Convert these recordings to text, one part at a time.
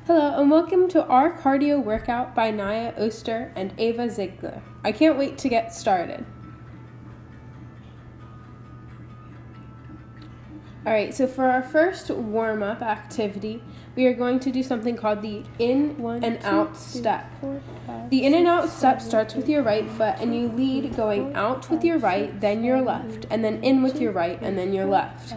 Hello and welcome to our cardio workout by Naya Oster and Ava Ziegler. I can't wait to get started. Alright, so for our first warm-up activity, we are going to do something called the in and out step. The in and out step starts with your right foot and you lead going out with your right, then your left, and then in with your right and then your left.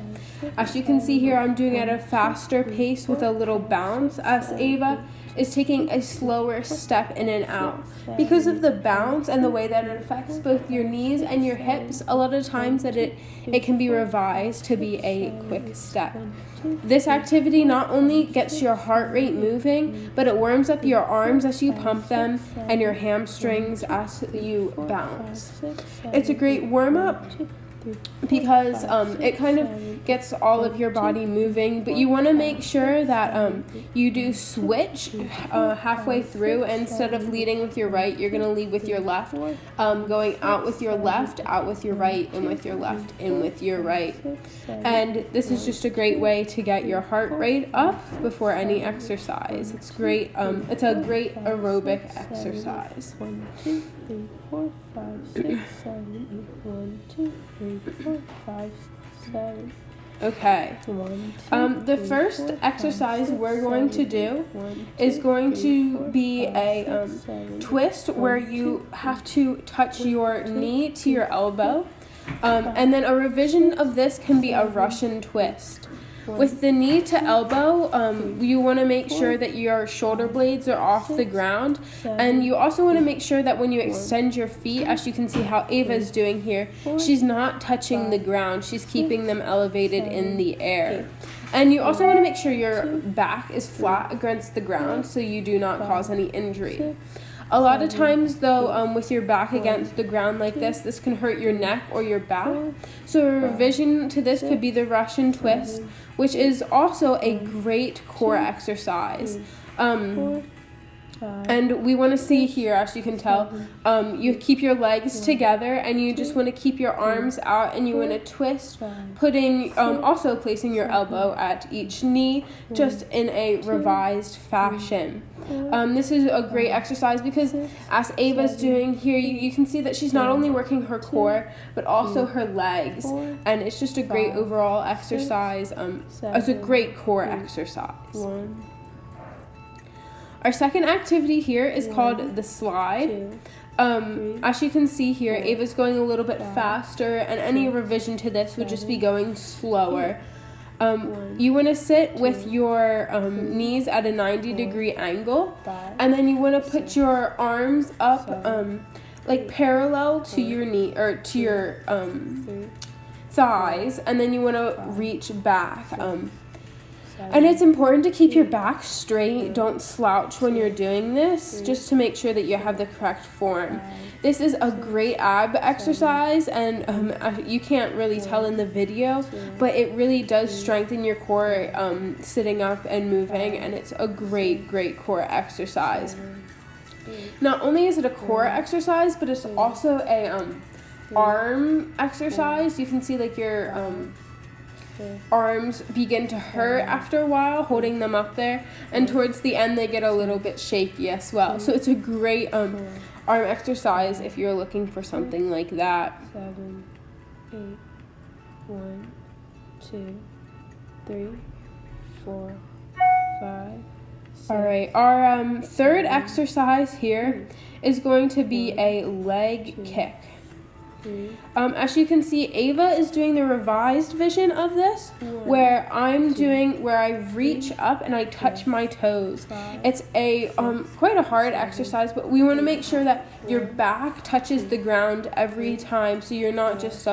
As you can see here, I'm doing it at a faster pace with a little bounce, as Ava is taking a slower step in and out. Because of the bounce and the way that it affects both your knees and your hips, a lot of times that it can be revised to be a quick step. This activity not only gets your heart rate moving, but it warms up your arms as you pump them and your hamstrings as you bounce. It's a great warm-up because it kind of gets all of your body moving, but you want to make sure that you do switch halfway through. Instead of leading with your right, you're going to lead with your left, going out with your left, out with your right, in with your left, in with your right. And this is just a great way to get your heart rate up before any exercise. It's great. It's a great aerobic exercise. 1, 2, 3, 4, 5, 6, 7, 8. 1, 2, 3, 4, 5, 7. Okay. The first exercise we're going to do is going to be a twist where you have to touch your knee to your elbow. And then a revision of this can be a Russian twist. With the knee to elbow, you want to make sure that your shoulder blades are off the ground, and you also want to make sure that when you extend your feet, as you can see how Ava is doing here, she's not touching the ground, she's keeping them elevated in the air. And you also want to make sure your back is flat against the ground so you do not cause any injury. A lot of times, though, with your back against the ground like this can hurt your neck or your back. So a revision to this could be the Russian twist, which is also a great core exercise. And we want to see here, as you can tell, you keep your legs together and you just want to keep your arms out and you want to twist, also placing your elbow at each knee, just in a revised fashion. This is a great exercise because as Ava's doing here, you can see that she's not only working her core, but also her legs. And it's just a great overall exercise. It's a great core exercise. Our second activity here is called the slide. As you can see here, Ava's going a little bit faster, and any revision to this would just be going slower. You want to sit with your knees at a 90-degree angle, and then you want to put your arms up like parallel to your knee or to your thighs, and then you want to reach back. And it's important to keep your back straight. Don't slouch when you're doing this, just to make sure that you have the correct form. This is a great ab exercise, and you can't really tell in the video, but it really does strengthen your core sitting up and moving, and it's a great core exercise. Not only is it a core exercise, but it's also a arm exercise. You can see like your arms begin to hurt after a while holding them up there, and towards the end they get a little bit shaky as well. So it's a great arm exercise if you're looking for something like that. 7, 8, 1, 2, 3, 4, 5, 6. All right, our third exercise here is going to be a leg kick. As you can see, Ava is doing the revised version of this, where I reach up and I touch my toes. It's a quite a hard exercise, but we want to make sure that your back touches the ground every time, so you're not just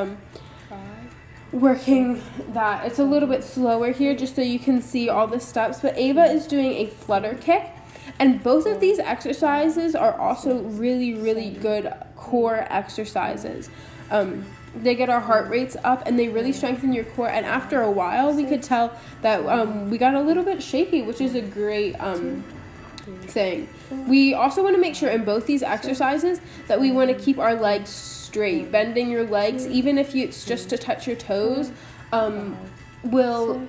working that. It's a little bit slower here, just so you can see all the steps. But Ava is doing a flutter kick. And both of these exercises are also really good core exercises. They get our heart rates up and they really strengthen your core. And after a while, we could tell that we got a little bit shaky, which is a great thing. We also want to make sure in both these exercises that we want to keep our legs straight, bending your legs, even if it's just to touch your toes. will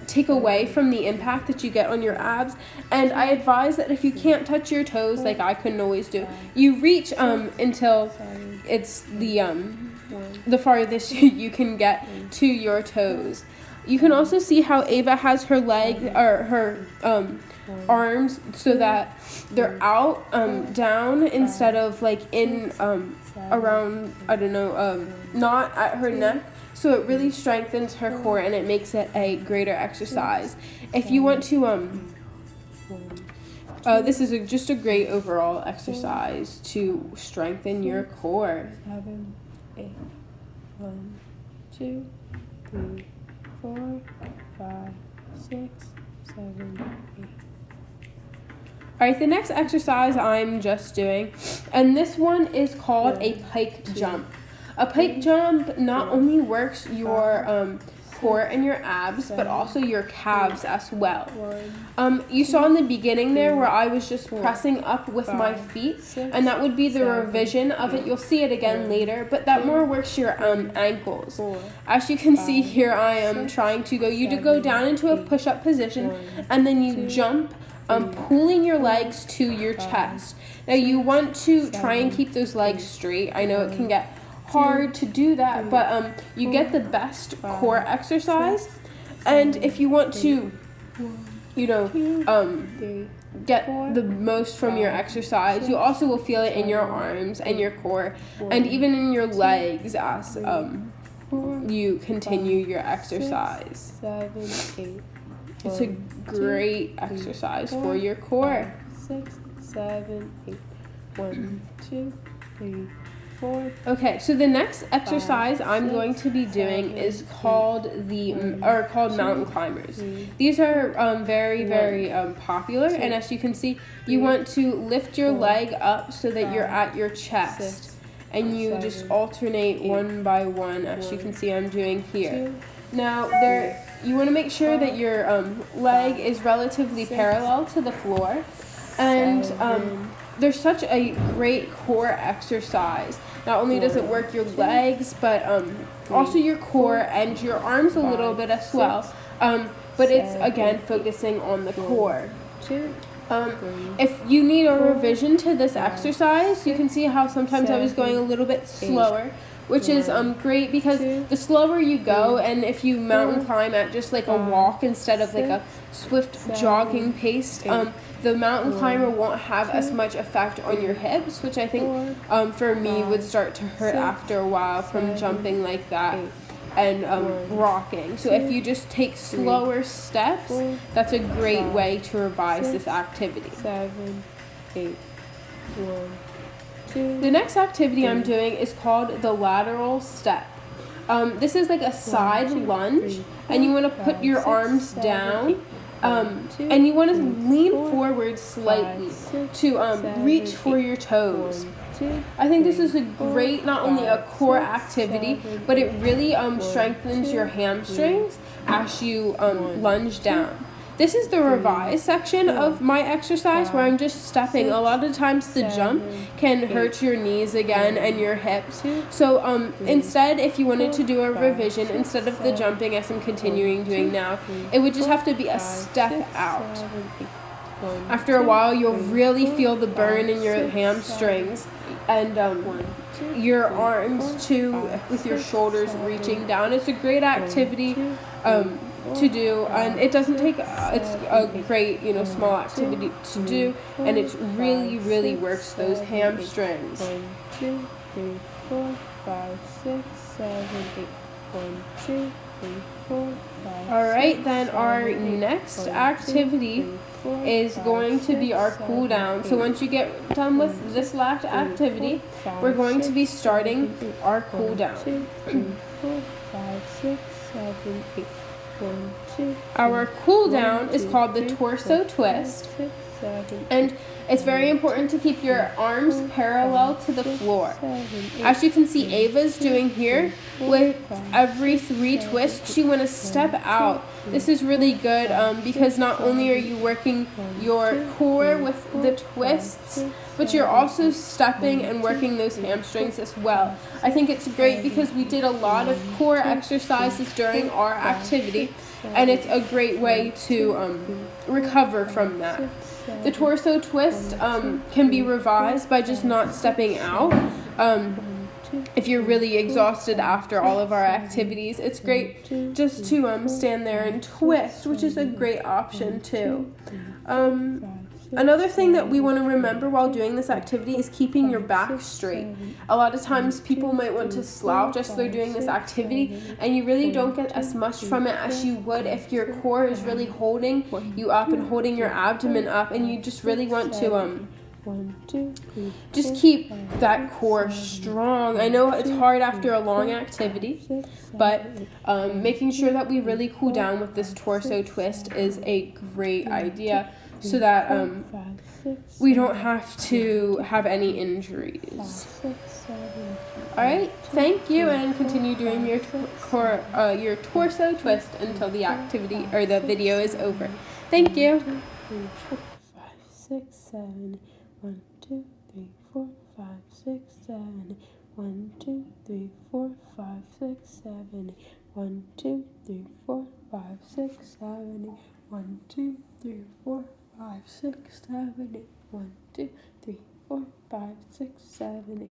take away from the impact that you get on your abs. And I advise that if you can't touch your toes, like I couldn't always do, you reach until it's the farthest you can get to your toes. You can also see how Ava has her leg or her arms so that they're out down instead of like in around, I don't know, not at her neck. So it really strengthens her core and it makes it a greater exercise. If you want to this is just a great overall exercise to strengthen your core. 7, 8. 1, 2, 3, 4, 5, 6, 7, 8. Alright, the next exercise I'm just doing, and this one is called a pike jump. A pike jump not only works your core and your abs, but also your calves as well. You saw in the beginning there where I was just pressing up with my feet, and that would be the revision of it. You'll see it again later, but that more works your ankles. As you can see here, I am trying to go down into a push-up position, and then you jump, pulling your legs to your chest. Now you want to try and keep those legs straight. I know it can get hard to do that, but you get the best core exercise. And if you want to, get the most from your exercise, you also will feel it in your arms and your core and even in your legs as you continue your exercise. 7, 8. It's a great exercise for your core. 6, 7, 8. 1, 2, 3, 4. Okay, so the next exercise I'm going to be doing is called mountain climbers. These are very, very popular, and as you can see, you want to lift your leg up so that you're at your chest, and you just alternate one by one, as you can see I'm doing here. Now, you want to make sure that your leg is relatively parallel to the floor, and there's such a great core exercise. Not only does it work your legs, but also your core and your arms a little bit as well. But it's, again, focusing on the core. If you need a revision to this exercise, you can see how sometimes I was going a little bit slower, which is great because the slower you go, and if you mountain climb at just like a walk instead of like a swift jogging pace, the mountain climber won't have as much effect on your hips, which I think for me would start to hurt after a while from jumping like that and rocking. So if you just take slower steps, that's a great way to revise this activity. 7, 8, 1. The next activity I'm doing is called the lateral step. This is like a side lunge, and you want to put your arms down, and you want to lean forward slightly to reach for your toes. I think this is a great, not only a core activity, but it really strengthens your hamstrings as you lunge down. This is the revised section of my exercise where I'm just stepping. A lot of times the jump can hurt your knees again and your hips. So instead, if you wanted to do a revision, instead of the jumping as I'm continuing doing now, it would just have to be a step out. After a while, you'll really feel the burn in your hamstrings and your arms too, with your shoulders reaching down. It's a great activity to do, and it doesn't take it's a great small activity to do, and it really works those hamstrings. 1, 2, 3, 4, 5, 6, 7, 8. 1, 2, 3, 4, 5. All right, then our next activity is going to be our cool down. So once you get done with this last activity, we're going to be starting our cool down. 2, 3, 4, 5, 6, 7, 8. 1, 2, Our cool down is called the torso twist. 7, And it's very important to keep your arms parallel to the floor. As you can see Ava's doing here, with every 3 twists, you want to step out. This is really good because not only are you working your core with the twists, but you're also stepping and working those hamstrings as well. I think it's great because we did a lot of core exercises during our activity, and it's a great way to recover from that. The torso twist can be revised by just not stepping out. If you're really exhausted after all of our activities, it's great just to stand there and twist, which is a great option too. Another thing that we want to remember while doing this activity is keeping your back straight. A lot of times people might want to slouch as they're doing this activity, and you really don't get as much from it as you would if your core is really holding you up and holding your abdomen up, and you just really want to just keep that core strong. I know it's hard after a long activity, but making sure that we really cool down with this torso twist is a great idea, so that we don't have to have any injuries. Alright, thank you, and continue doing your torso twist until the activity or the video is over. Thank you. 5, 6, 7. 1, 2, 3, 4, 5, 6, 7. 1, 2, 3, 4, 5, 6, 7. 1, 2, 3, 4, 5, 6, 7. 1, 2, 3, 4, 5, 6, 7. 1, 2, 3, 4, 5, 6, 7.